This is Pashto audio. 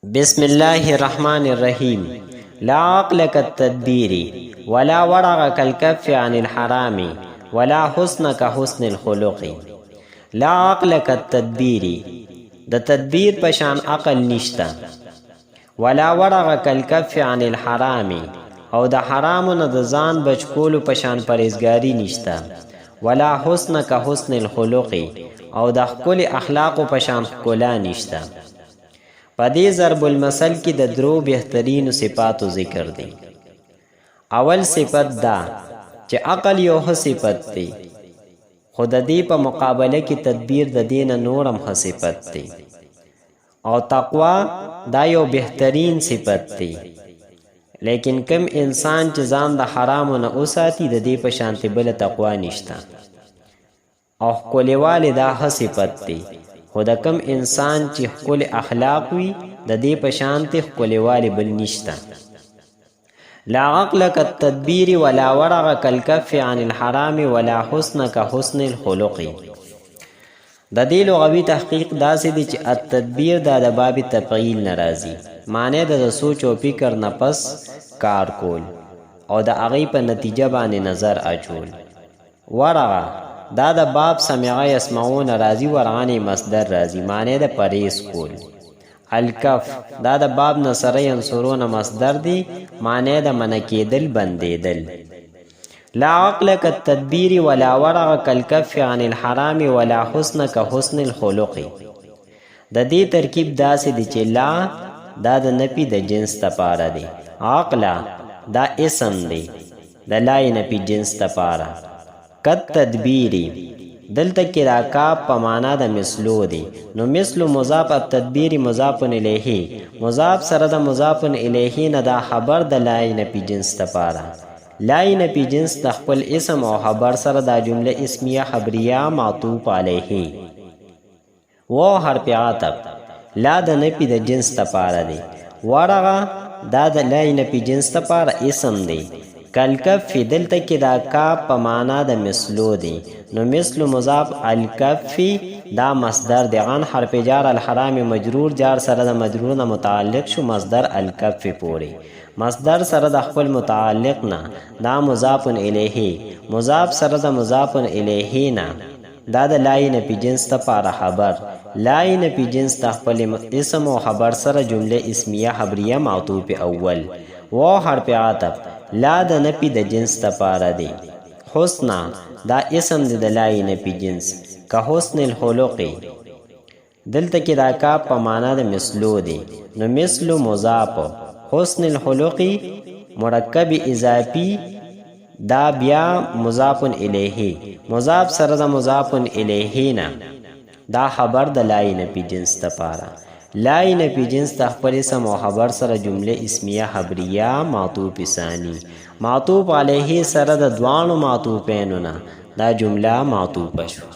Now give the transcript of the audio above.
بسم الله الرحمن الرحيم. لا عقل كالتدبير ولا ورع كالكف عن الحرام ولا حسن كحسن الخلق. لا عقل كالتدبير، د تدبیر پشان عقل نشتا. ولا ورع كالكف عن الحرام، او د حرامو نه د ځان بچ کولو پشان پرهیزګاری نشتا. ولا حسن كحسن الخلق، او د ښکلي اخلاقو پشان ښکلا نشتا. په دې ضرب المثل کې د درو بهترینو صفاتو ذکر دی. اول صفت دا چې عقل یو ښه صفت دی، خو د دې په مقابله کې تدبیر د دې نه نورم ښه صفت دی. او تقوا دا یو بهترین صفت دی، لیکن کم انسان چې ځان د حرامو نه وساتي د دې په شانتې بله تقوا نشته. او ښکلیوالی دا ښه صفت دی، خو د کم انسان چې ښکلي اخلاق وي د دې په شانتې ښکلیوالی بل نشته. لا عقل كالتدبیر ولا ورع كالكف عن الحرام ولا حسن كحسن الخلق. د دې لغوي تحقیق داسې دی چې التدبیر دا د باب تفعیل نه راځي، معنی د سوچ او فکر نه پس کار کول او د هغې په نتیجه باندې نظر اچول. ورع دا د باب سمعه یسمعون راځي، ورعانې مصدر راځي، معنی د پرهیز کول. الکف دا د باب نصره ینصرون مصدر دی، معنی د منع کېدل بندېدل. لا عقل كالتدبیر ولا ورع كالكف عن الحرام ولا حسن كحسن الخلق. د دې ترکیب داسې دی چې لا دا د نفي د جنس تپاره دی، عقل دا اسم دی د لای نفي جنس تپاره. كالتدبیری دلته کې دا کاف په معنا د مثلو دی، نو مثلو مضاف التدبیر مضاف الیه، مضاف سره د مضاف الیه نه دا خبر د لای نفي جنس تپاره. لای نفي جنس د خپل اسم او خبر سره دا جمله اسمیه خبریه معطوف علیه. و حرف عطف لا د نفي د جنس تپاره دی. ورغه دا د لای نفي جنس تپاره اسم دی. کالکف دلته کې دا کاف په معنا د مثلو دی، نو مثل مضاف الکف دا مصدر دی. غن حرف جار الحرام مجرور جار سره د مجرور نه متعلق شو مصدر الکف پوری. مصدر سره د خپل متعلق نه دا مضاف الیه، مضاف سره د مضاف الیه نه دا د لای نفي جنس تپاره خبر. لای نفي جنس د خپل اسم او خبر سره جمله اسمیه خبریه معطوف اول. و حرف عطف لا د نفي د جنس تپاره دی. حسنا دا اسم دی د لای نفي جنس. که حسن الخلق دلته کې دا کاف په معنا د مثلو دی، نو مثلو مضاف، حسن الخلق مرکب اضافی دا بیا مضاف الیه، مضاف سره د مضاف الیه نه دا خبر د لای نفي جنس تپاره. لای نفي جنس د خپل اسم او خبر سره جمله اسمیه خبریه معطوف ثانی، معطوف علیه سره د دوانو معطوفینو نه دا جمله معطوفه شو.